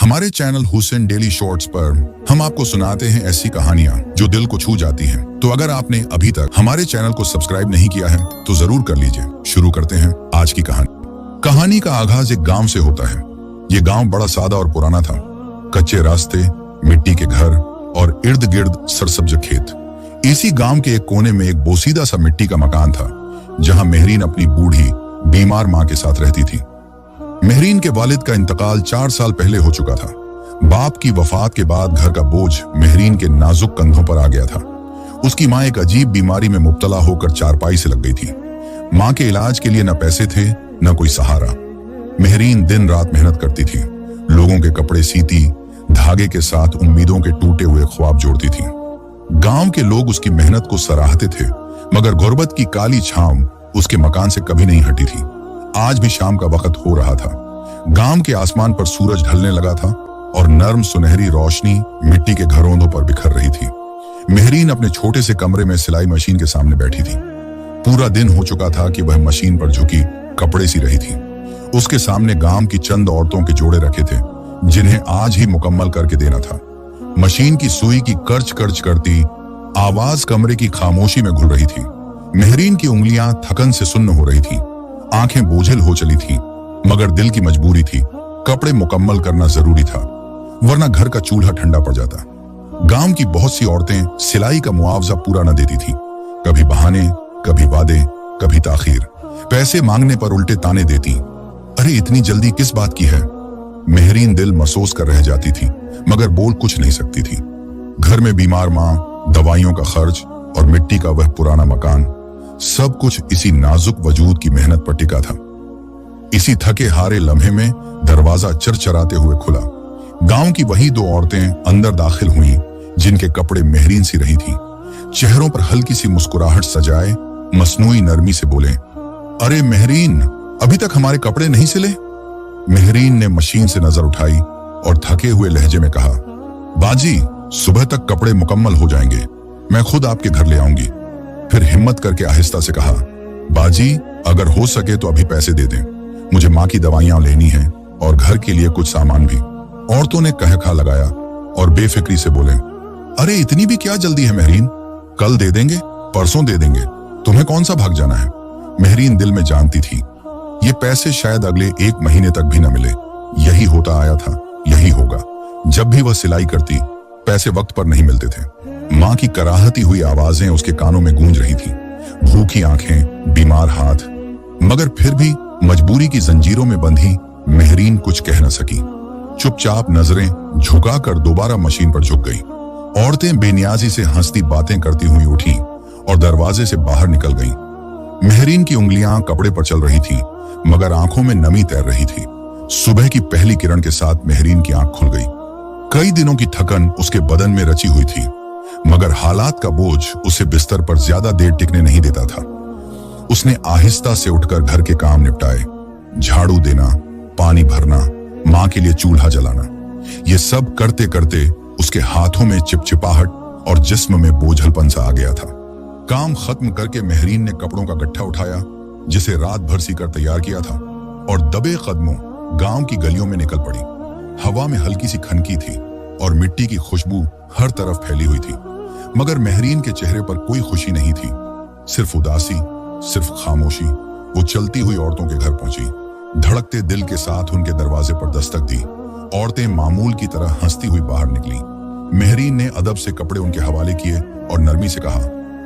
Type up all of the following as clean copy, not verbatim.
हमारे channel Hussain daily shorts पर हम आपको सुनाते हैं ऐसी कहानियां जो दिल को छू जाती हैं। तो अगर आपने अभी तक हमारे चैनल को सब्सक्राइब नहीं किया है तो जरूर कर लीजिए। शुरू करते हैं आज की कहानी का आगाज एक गांव से होता है। ये गांव बड़ा सादा और पुराना था। कच्चे रास्ते, मिट्टी के घर और इर्द गिर्द सरसब्ज खेत। इसी गांव के एक कोने में एक बोसीदा सा मिट्टी का मकान था, जहां मेहरीन अपनी बूढ़ी बीमार मां के साथ रहती थी। मेहरीन के वालिद का इंतकाल 4 साल पहले हो चुका था। बाप की वफात के बाद घर का बोझ मेहरीन के नाजुक कंधों पर आ गया था। उसकी मां एक अजीब बीमारी में मुब्तला होकर चारपाई से लग गई थी। मां के इलाज के लिए न पैसे थे न कोई सहारा। मेहरीन दिन रात मेहनत करती थी, लोगों के कपड़े सीती, धागे के साथ उम्मीदों के टूटे हुए ख्वाब जोड़ती थी। गांव के लोग उसकी मेहनत को सराहते थे, मगर गुर्बत की काली छांव उसके मकान से कभी नहीं हटी थी। आज भी शाम का वक्त हो रहा था। गांव के आसमान पर सूरज ढलने लगा था और नर्म सुनहरी रोशनी मिट्टी के घरोंदों पर बिखर रही थी। मेहरीन अपने छोटे से कमरे में सिलाई मशीन के सामने बैठी थी। पूरा दिन हो चुका था कि वह मशीन पर झुकी कपड़े सी रही थी। उसके सामने गांव की चंद औरतों के जोड़े रखे थे, जिन्हें आज ही मुकम्मल करके देना था। मशीन की सुई की कर्च कर्च करती आवाज कमरे की खामोशी में घुल रही थी। मेहरीन की उंगलियां थकन से सुन्न हो रही थी, आंखें बोझिल हो चली थी, मगर दिल की मजबूरी थी। कपड़े मुकम्मल करना जरूरी था, वरना घर का चूल्हा ठंडा पड़ जाता। गांव की बहुत सी औरतें सिलाई का मुआवजा पूरा न देती थी। कभी बहाने, कभी वादे, कभी ताखीर। पैसे मांगने पर उल्टे ताने देती। अरे इतनी जल्दी किस बात की है? मेहरीन दिल महसूस कर रह जाती थी, मगर बोल कुछ नहीं सकती थी। घर में बीमार मां, दवाइयों का खर्च और मिट्टी का वह पुराना मकान, सब कुछ इसी नाजुक वजूद की मेहनत पर टिका था। इसी थके हारे लम्हे में दरवाजा चरचराते हुए खुला। गांव की वही 2 औरतें अंदर दाखिल हुईं, जिनके कपड़े मेहरीन सी रही थी। चेहरों पर हल्की सी मुस्कुराहट सजाए मसनूई नरमी से बोले, अरे मेहरीन, अभी तक हमारे कपड़े नहीं सिले? मेहरीन ने मशीन से नजर उठाई और थके हुए लहजे में कहा, बाजी, सुबह तक कपड़े मुकम्मल हो जाएंगे, मैं खुद आपके घर ले आऊंगी। फिर हिम्मत करके आहिस्ता से कहा, बाजी, अगर हो सके तो अभी पैसे दे दें, मुझे माँ की दवाइयां लेनी हैं और घर के लिए कुछ सामान भी। औरतों ने कहखा लगाया और बेफिक्री से बोले, अरे इतनी भी क्या जल्दी है मेहरीन, कल दे देंगे, परसों दे देंगे, तुम्हें कौन सा भाग जाना है? मेहरीन दिल में जानती थी ये पैसे शायद अगले 1 महीने तक भी न मिले। यही होता आया था, यही होगा। जब भी वह सिलाई करती, पैसे वक्त पर नहीं मिलते थे। मां की कराहती हुई आवाजें उसके कानों में गूंज रही थी। भूखी आंखें, बीमार हाथ, मगर फिर भी मजबूरी की जंजीरों में बंधी मेहरीन कुछ कह न सकी। चुपचाप नजरें झुकाकर दोबारा मशीन पर झुक गई। औरतें बेनियाजी से हंसती बातें करती हुई उठी और दरवाजे से बाहर निकल गईं। मेहरीन की उंगलियां कपड़े पर चल रही थी, मगर आंखों में नमी तैर रही थी। सुबह की पहली किरण के साथ मेहरीन की आंख खुल गई। कई दिनों की थकन उसके बदन में रची हुई थी, मगर हालात का बोझ उसे बिस्तर पर ज्यादा देर टिकने नहीं देता था। उसने आहिस्ता से उठकर घर के काम निपटाए। झाड़ू देना, पानी भरना, मां के लिए चूल्हा जलाना। ये सब करते करते उसके हाथों में चिपचिपाहट और जिस्म में बोझलपन सा आ गया था। काम खत्म करके मेहरीन ने कपड़ों का गट्ठा उठाया, जिसे रात भर सीकर तैयार किया था, और दबे कदमों गांव की गलियों में निकल पड़ी। हवा में हल्की सी खनकी थी और मिट्टी की खुशबू हर तरफ फैली हुई थी, मगर मेहरीन के चेहरे पर कोई खुशी नहीं थी, सिर्फ उदासी, सिर्फ खामोशी। वो चलती हुई औरतों के घर पहुंची, धड़कते दिल के साथ उनके दरवाजे पर दस्तक दी। औरतें मामूल की तरह हंसती हुई बाहर निकली। मेहरीन ने अदब से कपड़े उनके हवाले किए और नरमी से कहा,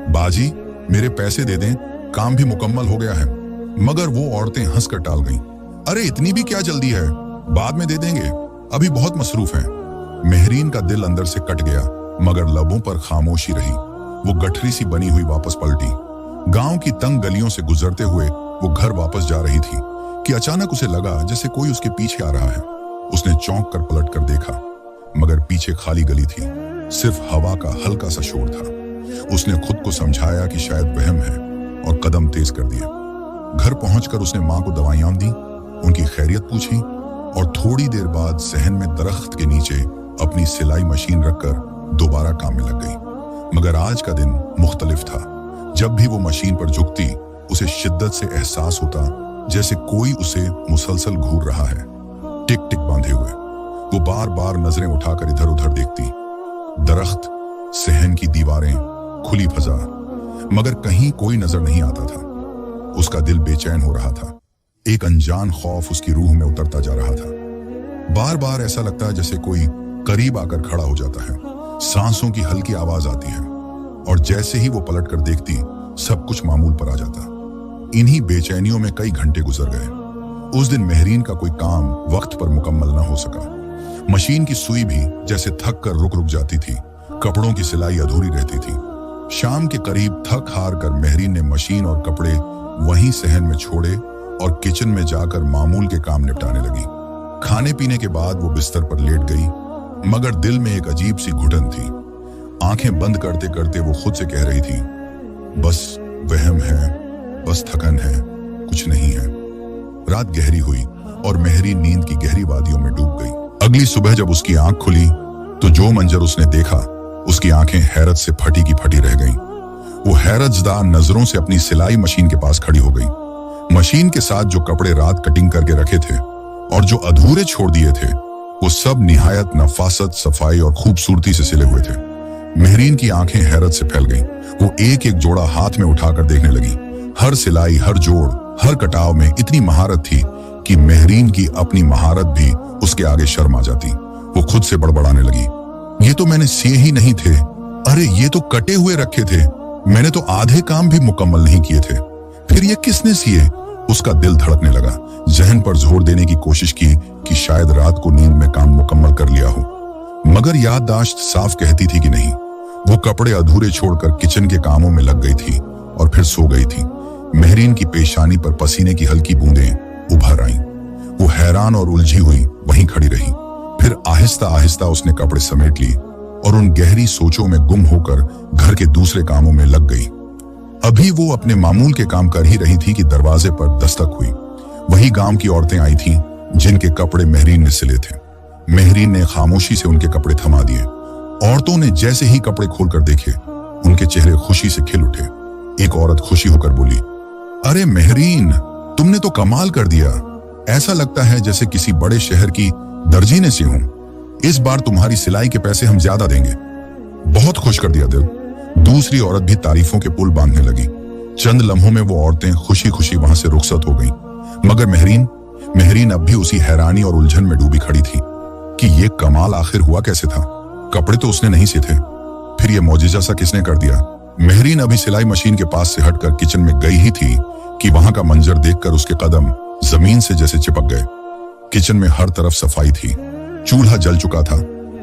बाजी, मेरे पैसे दे दें, काम भी मुकम्मल हो गया है। मगर वो औरतें हंसकर टाल गईं। अरे इतनी भी क्या जल्दी है, बाद में दे देंगे, अभी बहुत मसरूफ हैं। मेहरीन का दिल अंदर से कट गया, मगर लबों पर खामोशी रही। वो गठरी सी बनी हुई वापस पलटी। गांव की तंग गलियों से गुजरते हुए वो घर वापस जा रही थी कि अचानक उसे लगा जैसे कोई उसके पीछे आ रहा है। उसने चौंक कर पलट कर देखा, मगर पीछे खाली गली थी, सिर्फ हवा का हल्का सा शोर था। उसने खुद को समझाया कि शायद वहम है और कदम तेज कर दिए। घर पहुंचकर उसने मां को दवाइयां दी, उनकी खैरियत पूछी और थोड़ी देर बाद सहन में दरख्त के नीचे अपनी सिलाई मशीन रखकर दोबारा काम में लग गई। मगर आज का दिन मुख्तलिफ था। जब भी वो मशीन पर झुकती, उसे शिद्दत से एहसास होता जैसे कोई उसे मुसलसल घूर रहा है, टिक टिक बांधे हुए। वो बार बार नजरें उठाकर इधर उधर देखती। दरख्त, सहन की दीवारें, खुली फजा, मगर कहीं कोई नजर नहीं आता था। उसका दिल बेचैन हो रहा था। एक अनजान खौफ उसकी रूह में उतरता जा रहा था। बार बार ऐसा लगता है जैसे कोई करीब आकर खड़ा हो जाता है। सांसों की हल्की आवाज आती है और जैसे ही वो पलट कर देखती, सब कुछ मामूल पर आ जाता। इन्हीं बेचैनियों में कई घंटे गुजर गए। उस दिन मेहरीन का कोई काम वक्त पर मुकम्मल न हो सका। मशीन की सुई भी जैसे थक कर रुक जाती थी। कपड़ों की सिलाई अधूरी रहती थी। शाम के करीब थक हार कर मेहरीन ने मशीन और कपड़े वहीं सहन में छोड़े और किचन में जाकर मामूल के काम निपटाने लगी। खाने पीने के बाद वो बिस्तर पर लेट गई, मगर दिल में एक अजीब सी घुटन थी। आंखें बंद करते करते वो खुद से कह रही थी, बस वहम है, बस थकन है, कुछ नहीं है। रात गहरी हुई और मेहरीन नींद की गहरी वादियों में डूब गई। अगली सुबह जब उसकी आंख खुली तो जो मंजर उसने देखा, उसकी आंखें हैरत से फटी की फटी रह गईं। वो हैरतज़दा नजरों से अपनी सिलाई मशीन के पास खड़ी हो गई। मशीन के साथ जो कपड़े रात कटिंग करके रखे थे और जो अधूरे छोड़ दिए थे, वो सब निहायत नफासत, सफाई और खूबसूरती से सिले हुए थे। मेहरीन की आंखें हैरत से फैल गईं। वो एक एक जोड़ा हाथ में उठाकर देखने लगी। हर सिलाई, हर जोड़, हर कटाव में इतनी महारत थी कि मेहरीन की अपनी महारत भी उसके आगे शर्म आ जाती। वो खुद से बड़बड़ाने लगी, ये तो मैंने सिए ही नहीं थे। अरे ये तो कटे हुए रखे थे। मैंने तो आधे काम भी मुकम्मल नहीं किए थे। फिर ये किसने सिए? उसका दिल धड़कने लगा। जहन पर जोर देने की कोशिश की कि शायद रात को नींद में काम मुकम्मल कर लिया हो, मगर याददाश्त साफ कहती थी कि नहीं। वो कपड़े अधूरे छोड़कर किचन के कामों में लग गई थी और फिर सो गई थी। मेहरीन की पेशानी पर पसीने की हल्की बूंदें उभर आईं। वो हैरान और उलझी हुई वहीं खड़ी रही। फिर आहिस्ता आहिस्ता उसने कपड़े समेट लिए और उन गहरी सोचों में गुम होकर घर के दूसरे कामों में लग गई। अभी वो अपने मामूल के काम कर ही रही थी कि दरवाजे पर दस्तक हुई। वही गांव की औरतें आई थीं जिनके कपड़े मेहरीन ने सिले थे। मेहरीन ने खामोशी से उनके कपड़े थमा दिए। औरतों ने जैसे ही कपड़े खोलकर देखे, उनके चेहरे खुशी से खिल उठे। एक औरत खुशी होकर बोली, अरे मेहरीन, तुमने तो कमाल कर दिया। ऐसा लगता है जैसे किसी बड़े शहर की दर्जी ने सी हूं। इस बार तुम्हारी सिलाई के पैसे हम ज्यादा देंगे। बहुत खुश कर दिया दिल। दूसरी औरत भी तारीफों के पुल बांधने लगी। चंद लम्हों में वो औरतें खुशी खुशी वहां से रुखसत हो गईं। मगर मेहरीन अब भी उसी हैरानी और उलझन में डूबी खड़ी थी कि ये कमाल आखिर हुआ कैसे था। कपड़े तो उसने नहीं सिए थे, फिर ये मौजिजा सा किसने कर दिया। मेहरीन अभी सिलाई मशीन के पास से हटकर किचन में गई ही थी कि वहां का मंजर देखकर उसके कदम जमीन से जैसे चिपक गए। किचन में हर तरफ सफाई थी। चूल्हा जल चुका था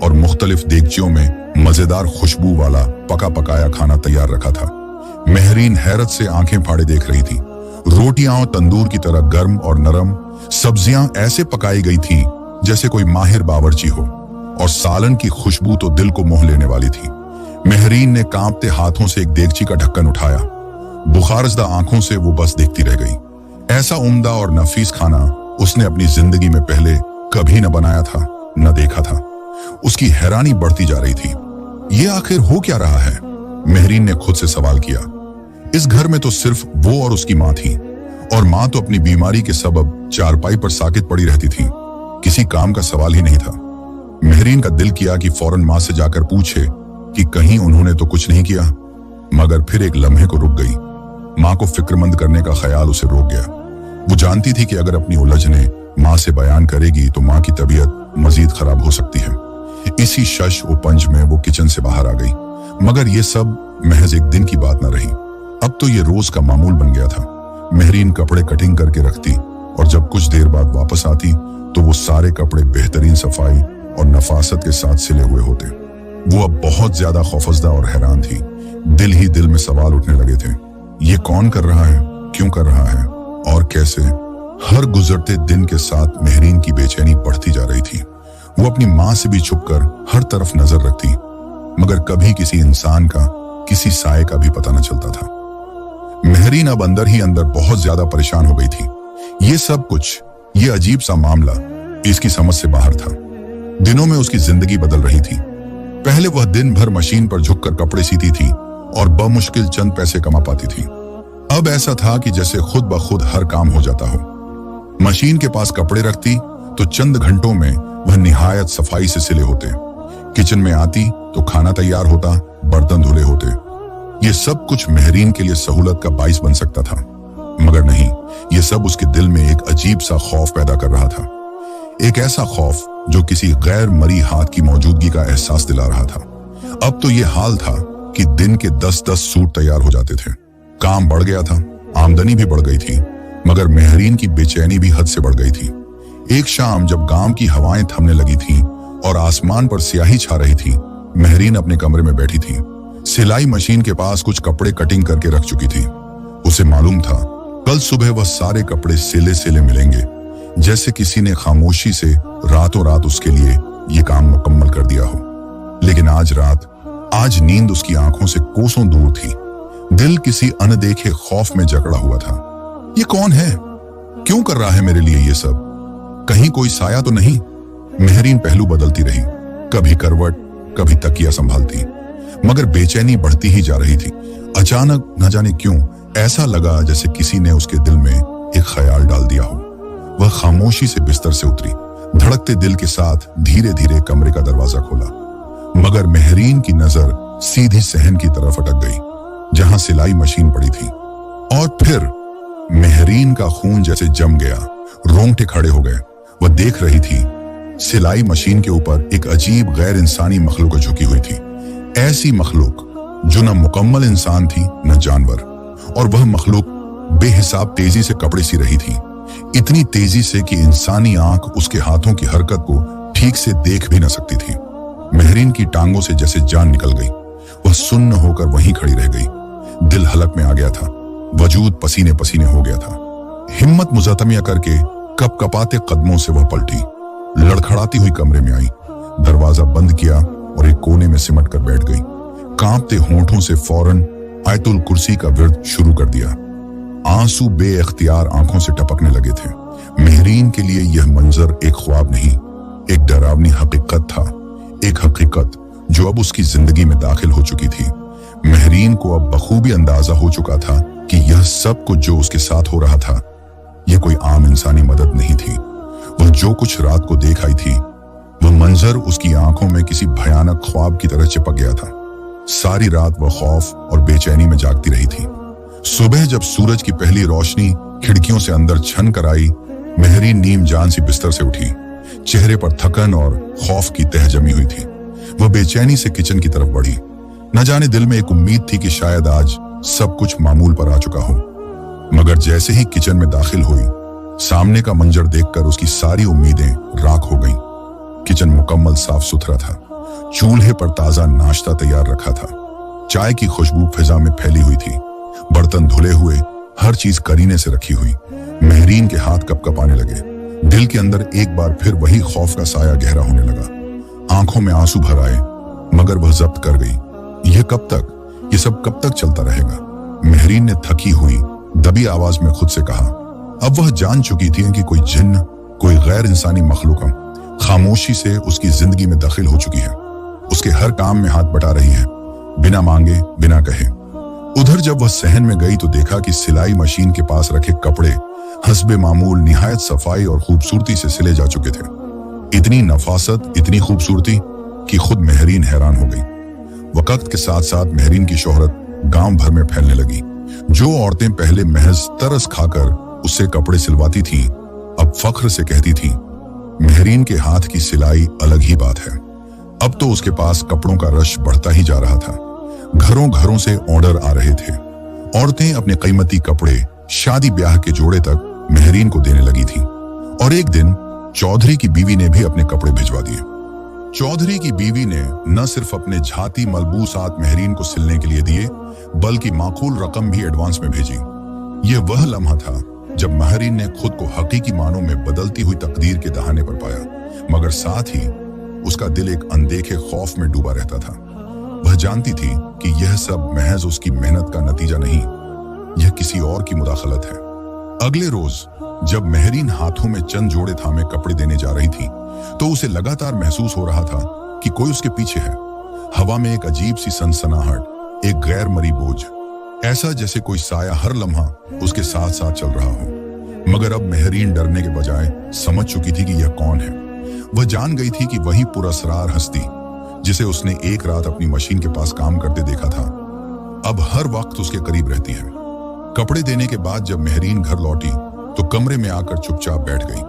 और मुख्तलिफ देगचियों में मजेदार खुशबू वाला पका पकाया खाना तैयार रखा था। मेहरीन हैरत से आंखें फाड़े देख रही थी। रोटियां तंदूर की तरह गर्म और नरम, सब्जियां ऐसे पकाई गई थी जैसे कोई माहिर बावर्ची हो, और सालन की खुशबू तो दिल को मोह लेने वाली थी। मेहरीन ने कांपते हाथों से एक देगची का ढक्कन उठाया। बुखारजदा आंखों से वो बस देखती रह गई। ऐसा उम्दा और नफीस खाना उसने अपनी जिंदगी में पहले कभी न बनाया था, न देखा था। उसकी हैरानी बढ़ती जा रही थी। ये आखिर हो क्या रहा है? मेहरीन ने खुद से सवाल किया। इस घर में तो सिर्फ वो और उसकी माँ थी, और माँ तो अपनी बीमारी के सबब चारपाई पर साकित पड़ी रहती थी। किसी काम का सवाल ही नहीं था। मेहरीन का दिल किया कि फौरन माँ से जाकर पूछे कि कहीं उन्होंने तो कुछ नहीं किया, मगर फिर एक लम्हे को रुक गई। माँ को फिक्रमंद करने का ख्याल उसे रोक गया। वो जानती थी कि अगर अपनी उलझने माँ से बयान करेगी तो माँ की तबीयत मजीद खराब हो सकती है। इसी शश व पंज में वो किचन से बाहर आ गई। मगर ये सब महज एक दिन की बात न रही। अब तो ये रोज का मामूल बन गया था। मेहरीन कपड़े कटिंग करके रखती और जब कुछ देर बाद वापस आती तो वो सारे कपड़े बेहतरीन सफाई और नफासत के साथ सिले हुए होते। वो अब बहुत ज्यादा खौफजदा और हैरान थी। दिल ही दिल में सवाल उठने लगे थे। ये कौन कर रहा है, क्यों कर रहा है और कैसे? हर गुजरते दिन के साथ मेहरीन की बेचैनी बढ़ती जा रही थी। वो अपनी माँ से भी छुपकर हर तरफ नजर रखती, मगर कभी किसी इंसान का, किसी साए का भी पता न चलता था। मेहरीन अब अंदर ही अंदर बहुत ज्यादा परेशान हो गई थी। ये सब कुछ, ये अजीब सा मामला इसकी समझ से बाहर था। दिनों में उसकी जिंदगी बदल रही थी। पहले वह दिन भर मशीन पर झुककर कपड़े सीती थी और बमुश्किल चंद पैसे कमा पाती थी। अब ऐसा था कि जैसे खुद ब खुद हर काम हो जाता हो। मशीन के पास कपड़े रखती तो चंद घंटों में वह निहायत सफाई से सिले होते। किचन में आती तो खाना तैयार होता, बर्तन धुले होते। ये सब कुछ महरीन के लिए सहूलत का बाइस बन सकता था, मगर नहीं, ये सब उसके दिल में एक अजीब सा खौफ पैदा कर रहा था। एक ऐसा खौफ जो किसी गैर मरी हाथ की मौजूदगी का एहसास दिला रहा था। अब तो ये हाल था कि दिन के 10-10 सूट तैयार हो जाते थे। काम बढ़ गया था, आमदनी भी बढ़ गई थी, मगर महरीन की बेचैनी भी हद से बढ़ गई थी। एक शाम जब गांव की हवाएं थमने लगी थीं और आसमान पर स्याही छा रही थी, महरीन अपने कमरे में बैठी थी। सिलाई मशीन के पास कुछ कपड़े कटिंग करके रख चुकी थी। उसे मालूम था कल सुबह वह सारे कपड़े सिले सिले मिलेंगे, जैसे किसी ने खामोशी से रातों रात उसके लिए ये काम मुकम्मल कर दिया हो। लेकिन आज नींद उसकी आंखों से कोसों दूर थी। दिल किसी अनदेखे खौफ में जकड़ा हुआ था। ये कौन है? क्यों कर रहा है मेरे लिए ये सब? कहीं कोई साया तो नहीं? महरीन पहलू बदलती रही, कभी करवट, कभी तकिया संभालती, मगर बेचैनी बढ़ती ही जा रही थी। अचानक न जाने क्यों ऐसा लगा जैसे किसी ने उसके दिल में एक ख्याल डाल दिया हो। वह खामोशी से बिस्तर से उतरी, धड़कते दिल के साथ धीरे धीरे कमरे का दरवाजा खोला, मगर महरीन की नजर सीधी सहन की तरफ अटक गई, जहां सिलाई मशीन पड़ी थी। और फिर महरीन का खून जैसे जम गया, रोंगटे खड़े हो गए। वह देख रही थी सिलाई मशीन के ऊपर एक अजीब गैर इंसानी मखलूक झुकी हुई थी। ऐसी मखलूक जो न मुकम्मल इंसान थी न जानवर, और वह मखलूक बेहिसाब तेजी से कपड़े सी रही थी, इतनी तेजी से कि इंसानी आंख उसके हाथों की हरकत को ठीक से देख भी न सकती थी। महरीन की टांगों से जैसे जान निकल गई। वह सुन्न होकर वहीं खड़ी रह गई। दिल हलक में आ गया था, वजूद पसीने पसीने हो गया था। हिम्मत मुजतमिया करके कपकपाते कदमों से वह पलटी, लड़खड़ाती हुई कमरे में आई, दरवाजा बंद किया और एक कोने में सिमट कर बैठ गई। कांपते होंठों से फौरन आयतुल कुर्सी का विर्द शुरू कर दिया। आंसू बेइख्तियार आंखों से टपकने लगे थे। महरीन के लिए यह मंजर एक ख्वाब नहीं, एक डरावनी हकीकत था, एक हकीकत जो अब उसकी जिंदगी में दाखिल हो चुकी थी। महरीन को अब बखूबी अंदाजा हो चुका था कि यह सब कुछ जो उसके साथ हो रहा था, यह कोई आम इंसानी मदद नहीं थी। वह जो कुछ रात को देख आई थी, वह मंजर उसकी आंखों में किसी भयानक ख्वाब की तरह चिपक गया था। सारी रात वह खौफ और बेचैनी में जागती रही थी। सुबह जब सूरज की पहली रोशनी खिड़कियों से अंदर छन कर आई, महरीन नीम जान सी बिस्तर से उठी। चेहरे पर थकन और खौफ की तह जमी हुई थी। वह बेचैनी से किचन की तरफ बढ़ी। न जाने दिल में एक उम्मीद थी कि शायद आज सब कुछ मामूल पर आ चुका हो, मगर जैसे ही किचन में दाखिल हुई, सामने का मंजर देखकर उसकी सारी उम्मीदें राख हो गईं। किचन मुकम्मल साफ सुथरा था। चूल्हे पर ताजा नाश्ता तैयार रखा था। चाय की खुशबू फिजा में फैली हुई थी। बर्तन धुले हुए, हर चीज करीने से रखी हुई। महरीन के हाथ कपकपाने लगे। दिल के अंदर एक बार फिर वही खौफ का साया गहरा होने लगा। आंखों में आंसू भर आए, मगर वह जब्त कर गई। यह कब तक, ये सब कब तक चलता रहेगा? महरीन ने थकी हुई दबी आवाज में खुद से कहा। अब वह जान चुकी थी कि कोई जिन्न, कोई गैर इंसानी मखलूक खामोशी से उसकी जिंदगी में दाखिल हो चुकी है। उसके हर काम में हाथ बटा रही है, बिना मांगे, बिना कहे। उधर जब वह सहन में गई तो देखा कि सिलाई मशीन के पास रखे कपड़े हस्बे मामूल निहायत सफाई और खूबसूरती से सिले जा चुके थे। इतनी नफासत, इतनी खूबसूरती कि खुद महरीन हैरान हो गई। वक्त के साथ साथ महरीन की शोहरत गांव भर में फैलने लगी। जो औरतें पहले महज तरस खाकर उससे कपड़े सिलवाती थीं, अब फख्र से कहती थीं, महरीन के हाथ की सिलाई अलग ही बात है। अब तो उसके पास कपड़ों का रश बढ़ता ही जा रहा था। घरों घरों से ऑर्डर आ रहे थे। औरतें अपने कीमती कपड़े शादी ब्याह के जोड़े तक महरीन को देने लगी थीं। और एक दिन चौधरी की बीवी ने भी अपने कपड़े भिजवा दिए। चौधरी की बीवी ने न सिर्फ अपने झाती मलबूसात महरीन को सिलने के लिए दिए, बल्कि माकूल रकम भी एडवांस में भेजी। यह वह लम्हा था जब महरीन ने खुद को हकीकी मानों में बदलती हुई तकदीर के दहाने पर पाया, मगर साथ ही उसका दिल एक अनदेखे खौफ में डूबा रहता था। वह जानती थी कि यह सब महज उसकी मेहनत का नतीजा नहीं, यह किसी और की मुदाखलत है। अगले रोज जब महरीन हाथों में चंद जोड़े थामे कपड़े देने जा रही थी, तो उसे लगातार महसूस हो रहा था कि कोई उसके पीछे है। हवा में एक अजीब सी सनसनाहट, एक गैर मरी बोझ, ऐसा जैसे कोई साया हर लम्हा उसके साथ साथ चल रहा हो। मगर अब मेहरीन डरने के बजाय समझ चुकी थी कि यह कौन है। वह जान गई थी कि वही पुरस्कार हस्ती जिसे उसने एक रात अपनी मशीन के पास काम करते देखा था, अब हर वक्त उसके करीब रहती है। कपड़े देने के बाद जब मेहरीन घर लौटी तो कमरे में आकर चुपचाप बैठ गई,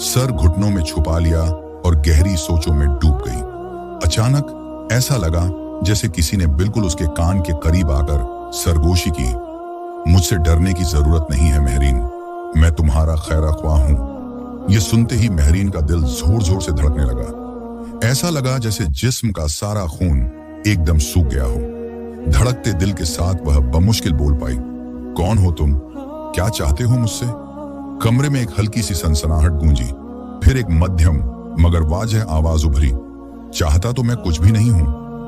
सर घुटनों में छुपा लिया और गहरी सोचों में डूब गई। अचानक ऐसा लगा जैसे किसी ने बिल्कुल उसके कान के करीब आकर सरगोशी की, मुझसे डरने की जरूरत नहीं है मेहरीन, मैं तुम्हारा खैरा ख्वाह हूं। यह सुनते ही मेहरीन का दिल जोर जोर से धड़कने लगा। ऐसा लगा जैसे जिस्म का सारा खून एकदम सूख गया हो। धड़कते दिल के साथ वह बमुश्किल बोल पाई, कौन हो तुम, क्या चाहते हो मुझसे? कमरे में एक हल्की सी सनसनाहट गूंजी, फिर एक मध्यम मगर वाजह आवाज उभरी, चाहता तो मैं कुछ भी नहीं हूं,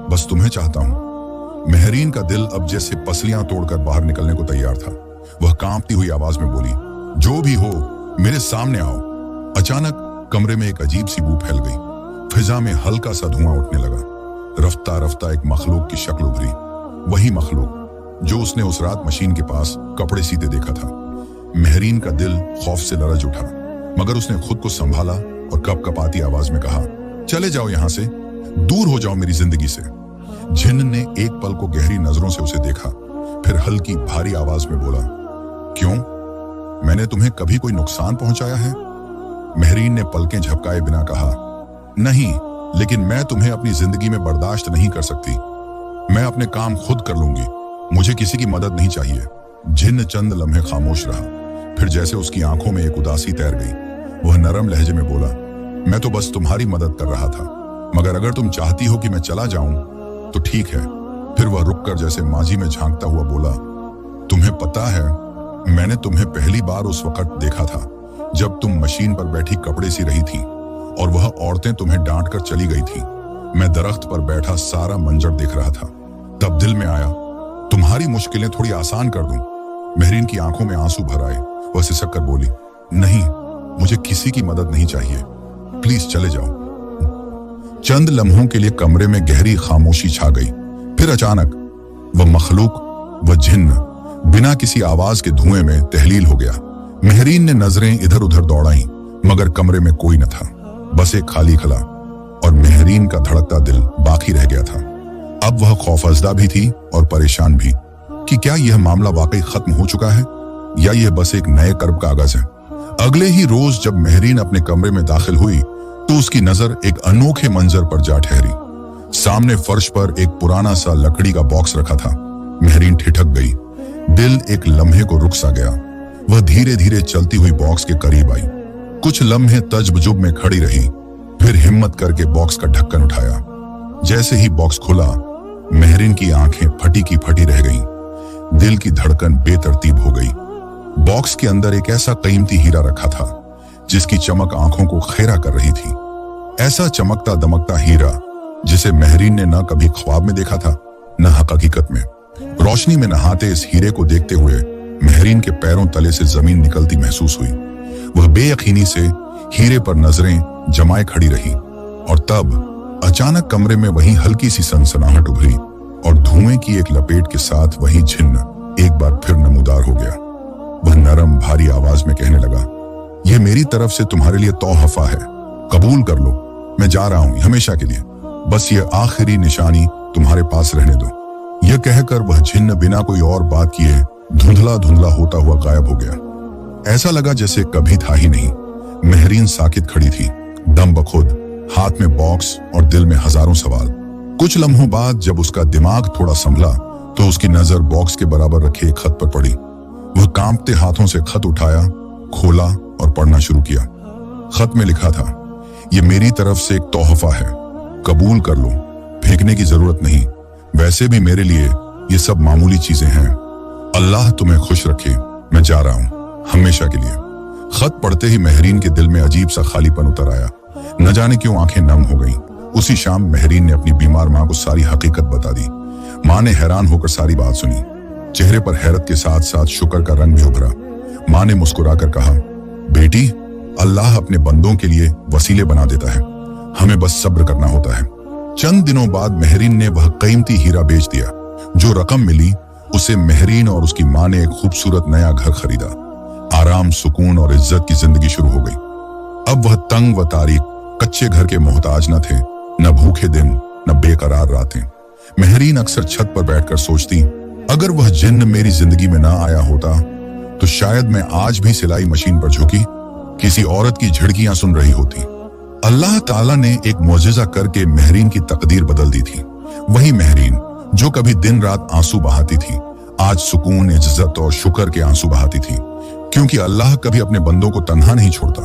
बस तुम्हें चाहता हूं। मेहरीन का दिल अब जैसे पसलियां तोड़कर बाहर निकलने को तैयार था। वह कांपती हुई आवाज में बोली, जो भी हो मेरे सामने आओ। अचानक कमरे में एक अजीब सी बू फैल गई। फिजा में हल्का सा धुआं उठने लगा। रफ्ता रफ्ता एक मखलूक की शक्ल उभरी, वही मखलूक जो उसने उस रात मशीन के पास कपड़े सीते देखा था। मेहरीन का दिल खौफ से लरज उठा, मगर उसने खुद को संभाला और कपकपाती आवाज में कहा, चले जाओ यहां से, दूर हो जाओ मेरी जिंदगी से। जिन्न ने एक पल को गहरी नजरों से उसे देखा, फिर हल्की भारी आवाज में बोला, क्यों, मैंने तुम्हें कभी कोई नुकसान पहुंचाया है? मेहरीन ने पलकें झपकाए बिना कहा, नहीं, लेकिन मैं तुम्हें अपनी जिंदगी में बर्दाश्त नहीं कर सकती। मैं अपने काम खुद कर लूंगी, मुझे किसी की मदद नहीं चाहिए। जिन्न चंद लम्हे खामोश रहा, फिर जैसे उसकी आंखों में एक उदासी तैर गई, वह नरम लहजे में बोला, मैं तो बस तुम्हारी मदद कर रहा था, मगर अगर तुम चाहती हो कि मैं चला जाऊं तो ठीक है। फिर वह रुककर जैसे माजी में झांकता हुआ बोला, तुम्हें पता है, मैंने तुम्हें पहली बार उस वक्त देखा था जब तुम मशीन पर बैठी कपड़े सी रही थी और वह औरतें तुम्हें डांट कर चली गई थी। मैं दरख्त पर बैठा सारा मंजर देख रहा था, तब दिल में आया तुम्हारी मुश्किलें थोड़ी आसान कर दूं। मेहरीन की आंखों में आंसू भर आए, वह सिसक कर बोली, नहीं, मुझे किसी की मदद नहीं चाहिए, प्लीज चले जाओ। चंद लम्हों के लिए कमरे में गहरी खामोशी छा गई। फिर अचानक वह मखलूक, वह जिन्न बिना किसी आवाज के धुएं में तहलील हो गया। मेहरीन ने नजरें इधर उधर दौड़ाई, मगर कमरे में कोई न था, बस एक खाली खला, और मेहरीन का धड़कता दिल बाकी रह गया था। अब वह खौफजदा भी थी और परेशान भी कि क्या यह मामला वाकई खत्म हो चुका है या यह बस एक नए कर्ब कागज है। अगले ही रोज जब मेहरीन अपने कमरे में दाखिल हुई तो उसकी नजर एक अनोखे मंजर पर जा ठहरी। सामने फर्श पर एक पुराना सा लकड़ी का बॉक्स रखा था। मेहरीन ठिठक गई, दिल एक लम्हे को रुक सा गया। वह धीरे धीरे चलती हुई बॉक्स के करीब आई, कुछ लम्हे तज्ब-जुब में खड़ी रही, फिर हिम्मत करके बॉक्स का ढक्कन उठाया। जैसे ही बॉक्स खुला, मेहरीन की आंखें फटी की फटी रह गईं, दिल की धड़कन बेतरतीब हो गई। बॉक्स के अंदर एक ऐसा कीमती हीरा रखा था जिसकी चमक आंखों को खेरा कर रही थी। ऐसा चमकता दमकता हीरा जिसे मेहरीन ने न कभी ख्वाब में देखा था न हकीकत में। रोशनी में नहाते इस हीरे को देखते हुए मेहरीन के पैरों तले से जमीन निकलती महसूस हुई। वह बेयकीनी से हीरे पर नजरें जमाए खड़ी रही, और तब अचानक कमरे में वही हल्की सी सनसनाहट उभरी और धुएं की एक लपेट के साथ वही जिन्न एक बार फिर नमूदार हो गया। वह नरम भारी आवाज में कहने लगा, यह मेरी तरफ से तुम्हारे लिए तोहफा है, कबूल कर लो, मैं जा रहा हूं हमेशा के लिए, बस यह आखिरी निशानी तुम्हारे पास रहने दो। यह कहकर वह जिन्न बिना कोई और बात किए धुंधला धुंधला होता हुआ गायब हो गया। ऐसा लगा जैसे कभी था ही नहीं। मेहरीन साकित खड़ी थी, दम बखुद, हाथ में बॉक्स और दिल में हजारों सवाल। कुछ लम्हों बाद जब उसका दिमाग थोड़ा संभला तो उसकी नजर बॉक्स के बराबर रखे एक खत पर पड़ी। वह कांपते हाथों से खत उठाया, खोला और पढ़ना शुरू किया। खत में लिखा था, यह मेरी तरफ से एक तोहफा है, कबूल कर लो, फेंकने की जरूरत नहीं, वैसे भी मेरे लिए ये सब मामूली चीजें हैं। अल्लाह तुम्हें खुश रखे, मैं जा रहा हूं हमेशा के लिए। खत पढ़ते ही मेहरीन के दिल में अजीब सा खालीपन उतर आया। न जाने क्यों आंखें नम हो गईं। उसी शाम मेहरीन ने अपनी बीमार मां को सारी हकीकत बता दी। मां ने हैरान होकर सारी बात सुनी। चेहरे पर हैरत के साथ साथ शुक्र का रंग भी उभरा। मां ने मुस्कुराकर कहा, बेटी, अल्लाह अपने बंदों के लिए वसीले बना देता है, हमें बस सब्र करना होता है। चंद दिनों बाद मेहरीन ने वह कीमती हीरा बेच दिया। जो रकम मिली उसे मेहरीन और उसकी मां ने एक खूबसूरत नया घर खरीदा। आराम, सुकून और इज्जत की जिंदगी शुरू हो गई। अब वह तंग व तारीख कच्चे घर के मोहताज न थे, न भूखे दिन, न बेकरार रातें। महरीन अक्सर छत पर बैठकर सोचती, अगर वह जिन्न मेरी जिंदगी में ना आया होता तो शायद मैं आज भी सिलाई मशीन पर झुकी किसी औरत की झिड़कियां सुन रही होती। अल्लाह ताला ने एक मौजज़ा करके महरीन की तकदीर बदल दी थी। वही महरीन जो कभी दिन रात आंसू बहाती थी, आज सुकून, इज्जत और शुक्र के आंसू बहाती थी। क्योंकि अल्लाह कभी अपने बंदों को तन्हा नहीं छोड़ता,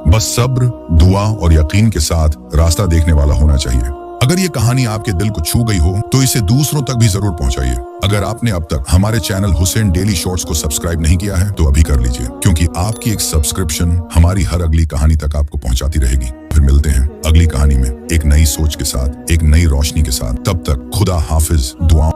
बस सब्र, दुआ और यकीन के साथ रास्ता देखने वाला होना चाहिए। अगर ये कहानी आपके दिल को छू गई हो तो इसे दूसरों तक भी जरूर पहुंचाइए। अगर आपने अब तक हमारे चैनल हुसैन डेली शॉर्ट्स को सब्सक्राइब नहीं किया है तो अभी कर लीजिए, क्योंकि आपकी एक सब्सक्रिप्शन हमारी हर अगली कहानी तक आपको पहुंचाती रहेगी। फिर मिलते हैं अगली कहानी में एक नई सोच के साथ, एक नई रोशनी के साथ। तब तक खुदा हाफिज। दुआओं